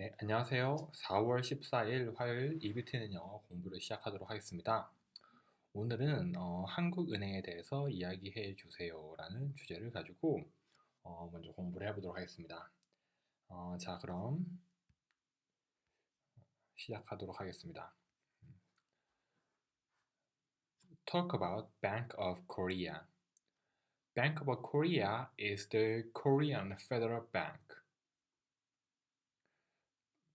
네, 안녕하세요. 4월 14일 화요일 입이 트이는 영어 공부를 시작하도록 하겠습니다. 오늘은 한국은행에 대해서 이야기해 주세요라는 주제를 가지고 먼저 공부를 해보도록 하겠습니다. 자, 그럼 시작하도록 하겠습니다. Talk about Bank of Korea. Bank of Korea is the Korean Federal Bank.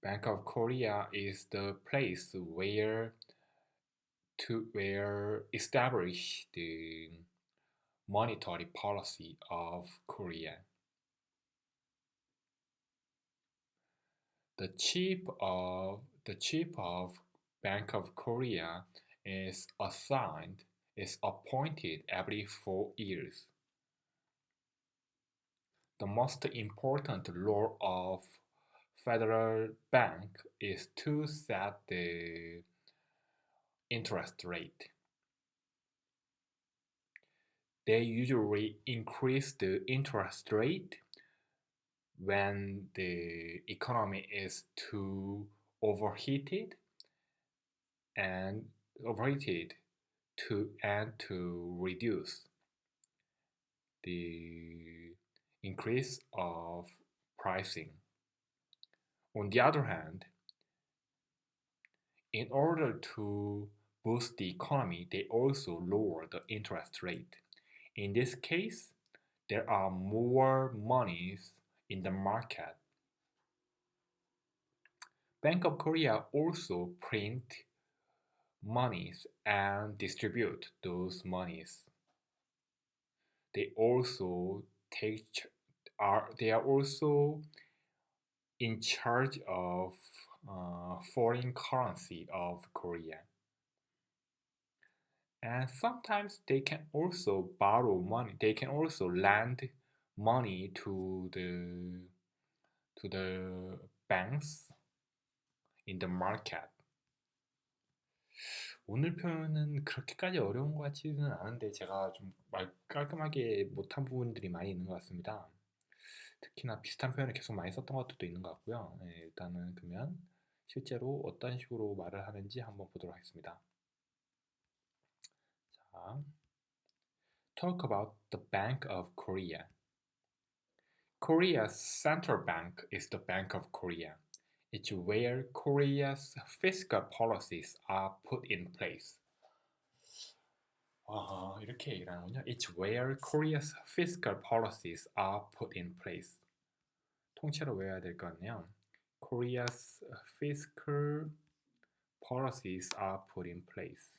Bank of Korea is the place where establish the monetary policy of Korea. The chief of Bank of Korea is appointed every 4 years. The most important role of Federal Bank is to set the interest rate. They usually increase the interest rate when the economy is too overheated to reduce the increase of pricing. On the other hand, in order to boost the economy, they also lower the interest rate. In this case, there are more monies in the market. Bank of Korea also print monies and distribute those monies. They are also in charge of foreign currency of Korea. And sometimes they can also borrow money. They can also lend money to the banks in the market. 오늘 표현은 그렇게까지 어려운 것 같지는 않은데 제가 좀 깔끔하게 못한 부분들이 많이 있는 것 같습니다. 특히나 비슷한 표현을 계속 많이 썼던 것도 있는 것 같고요. 네, 일단은 그러면 실제로 어떤 식으로 말을 하는지 한번 보도록 하겠습니다. 자, talk about the Bank of Korea. Korea's central bank is the Bank of Korea. It's where Korea's fiscal policies are put in place. 이렇게 얘기를 하는군요. It's where Korea's fiscal policies are put in place. 통째로 외워야 될 것 같네요. Korea's fiscal policies are put in place.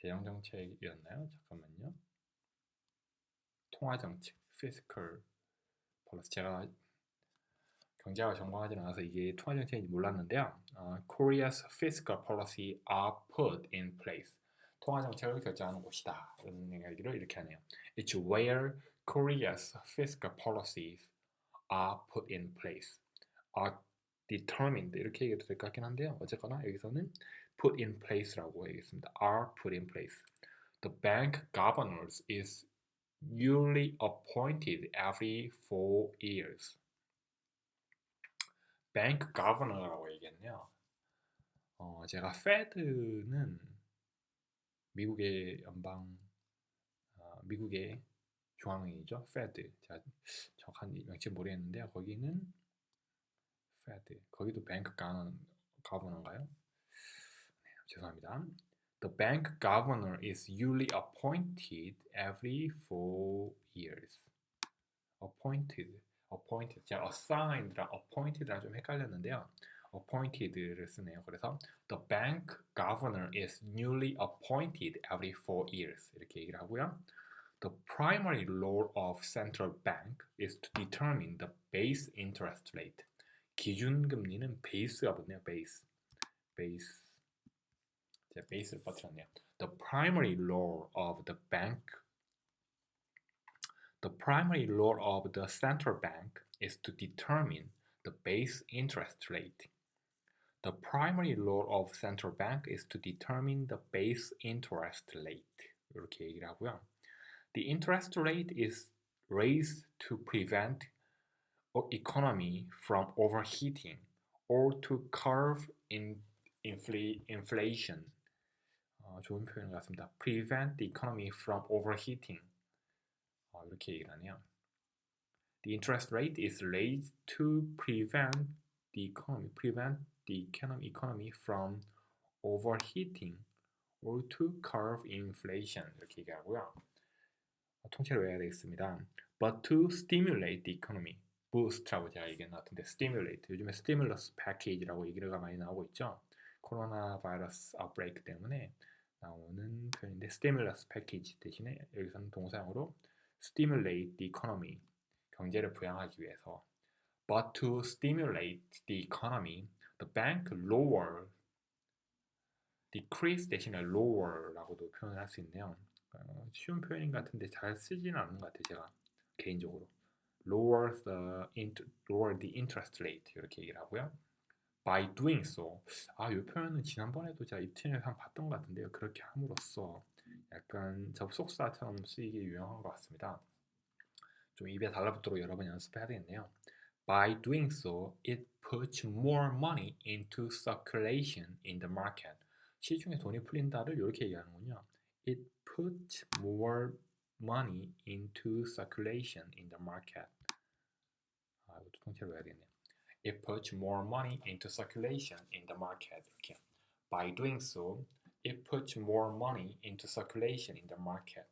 재정정책이었나요? 잠깐만요. 통화정책, fiscal policy. 제가 경제학을 전공하지 않아서 이게 통화정책인지 몰랐는데요. Korea's fiscal policy are put in place. 통화정책을 결정하는 곳이다. 이런 얘기를 이렇게 하네요. It's where Korea's fiscal policies are put in place. are determined 이렇게 얘기해도 될 것 같긴 한데요. 어쨌거나 여기서는 put in place라고 얘기했습니다. are put in place. The bank governors is newly appointed every 4 years. bank governor라고 얘기했네요. 제가 Fed는 미국의 미국의 중앙은행이죠. Fed. 제가 정확한 명칭 모르겠는데요. 거기는 Fed. 거기도 bank governor인가요? 네, 죄송합니다. The bank governor is newly appointed every 4 years. appointed. 제가 assigned랑 appointed랑 좀 헷갈렸는데요. appointed를 쓰네요. 그래서 the bank governor is newly appointed every 4 years 이렇게 얘기를 하고요. The primary role of central bank is to determine the base interest rate. 기준금리는 베이스가 붙네요. 베이스. 제가 베이스를 빠뜨렸네요. The primary role of the central bank is to determine the base interest rate. The primary role of central bank is to determine the base interest rate. 이렇게 얘기를 하고요. The interest rate is raised to prevent economy from overheating. or to curb inflation. 좋은 표현 같습니다. Prevent the economy from overheating. 이렇게 얘기를 하네요. The interest rate is raised to prevent the economy from overheating or to curb inflation. 이렇게 얘기하고요. 통째로 외워야 되겠습니다. But to stimulate the economy. boost라고 제가 얘기한 것 같은데 stimulate. 요즘에 stimulus package라고 얘기가 많이 나오고 있죠. 코로나 바이러스 아웃브레이크 때문에 나오는 표현인데 stimulus package 대신에 여기서는 동사형으로 stimulate the economy. 경제를 부양하기 위해서. But to stimulate the economy, the bank lower, decrease 대신에 lower라고도 표현을 할 수 있네요. 쉬운 표현인 것 같은데 잘 쓰지는 않는 것 같아요. 제가 개인적으로. lower the interest rate 이렇게 얘기를 하고요. By doing so, 이 표현은 지난번에도 제가 입팀에서 한번 봤던 것 같은데요. 그렇게 함으로써 약간 접속사처럼 쓰이기 유용한 것 같습니다. 좀 입에 달라붙도록 여러 번 연습해야 되겠네요. By doing so, it puts more money into circulation in the market. 시중에 돈이 풀린다를 이렇게 얘기하는군요. It puts more money into circulation in the market. 이것도 통째로 해야 되겠네요. It puts more money into circulation in the market. 이렇게. By doing so, it puts more money into circulation in the market.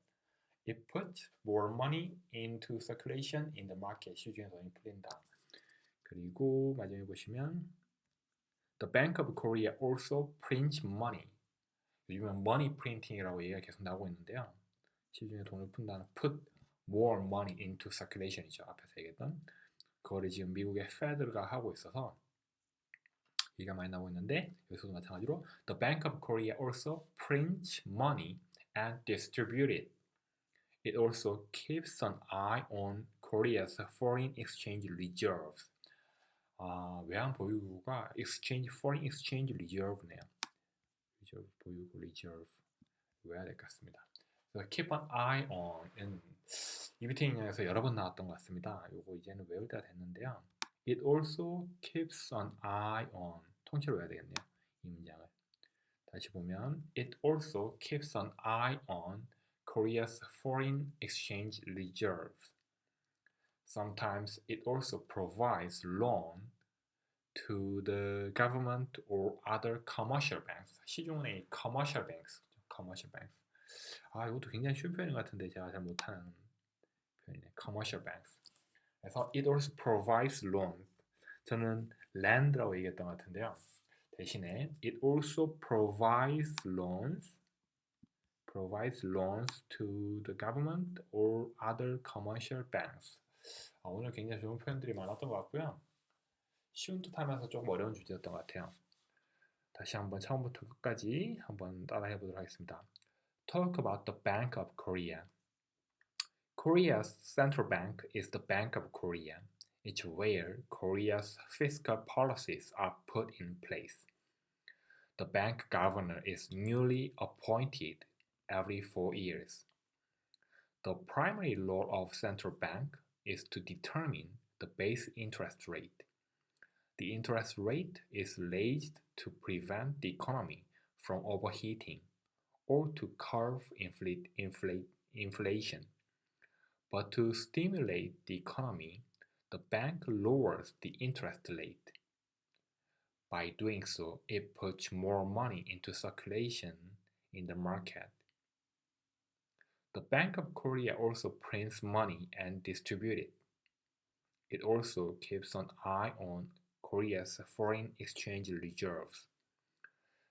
It puts more money into circulation in the market. 시중에 돈이 풀린다. 그리고 마지막에 보시면 The Bank of Korea also prints money. 요즘은 money printing이라고 얘기가 계속 나오고 있는데요. 시중에 돈을 푼다는 put more money into circulation이죠. 앞에서 얘기했던 그거를 지금 미국의 Fed가 하고 있어서 얘기가 많이 나오고 있는데 여기서도 마찬가지로 The Bank of Korea also prints money and distributes it. It also keeps an eye on Korea's foreign exchange reserves. 외환 보유고가 foreign exchange reserve네요. reserve 보유고 reserve 외워야 될 것 같습니다. 그래서 keep an eye on은 입이 트이는에서 여러 번 나왔던 것 같습니다. 요거 이제는 외울 때가 됐는데요. It also keeps an eye on 통째로 외워야 되겠네요. 이 문장을 다시 보면 It also keeps an eye on Korea's foreign exchange reserves. Sometimes it also provides loan to the government or other commercial banks. 시중은행 commercial banks. 이것도 굉장히 쉬운 표현인 것 같은데 제가 잘 못하는 표현이네. commercial banks. 그래서 it also provides loan. 저는 land라고 얘기했던 것 같은데요. 대신에 it also provides loans to the government or other commercial banks. 오늘 굉장히 좋은 표현들이 많았던 것 같고요. 쉬운 듯하면서 조금 어려운 주제였던 것 같아요. 다시 한번 처음부터 끝까지 한번 따라해 보도록 하겠습니다. Talk about the Bank of Korea. Korea's central bank is the Bank of Korea. It's where Korea's fiscal policies are put in place. The bank governor is newly appointed every 4 years. The primary role of central bank is to determine the base interest rate. The interest rate is raised to prevent the economy from overheating or to curb inflation. But to stimulate the economy, the bank lowers the interest rate. By doing so, it puts more money into circulation in the market. The Bank of Korea also prints money and distributes it. It also keeps an eye on Korea's foreign exchange reserves.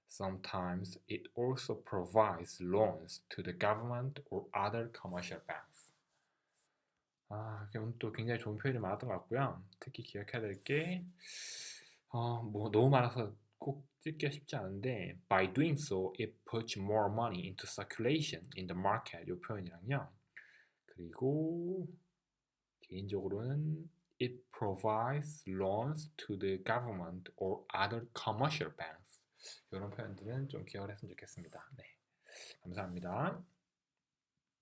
Sometimes it also provides loans to the government or other commercial banks. 오늘 또 굉장히 좋은 표현이 많았던 것 같고요. 특히 기억해야 될 게 너무 많아서 꼭 찍기가 쉽지 않은데 by doing so, it puts more money into circulation in the market 이 표현이랑요. 그리고 개인적으로는 it provides loans to the government or other commercial banks 이런 표현들은 좀 기억을 했으면 좋겠습니다. 네, 감사합니다.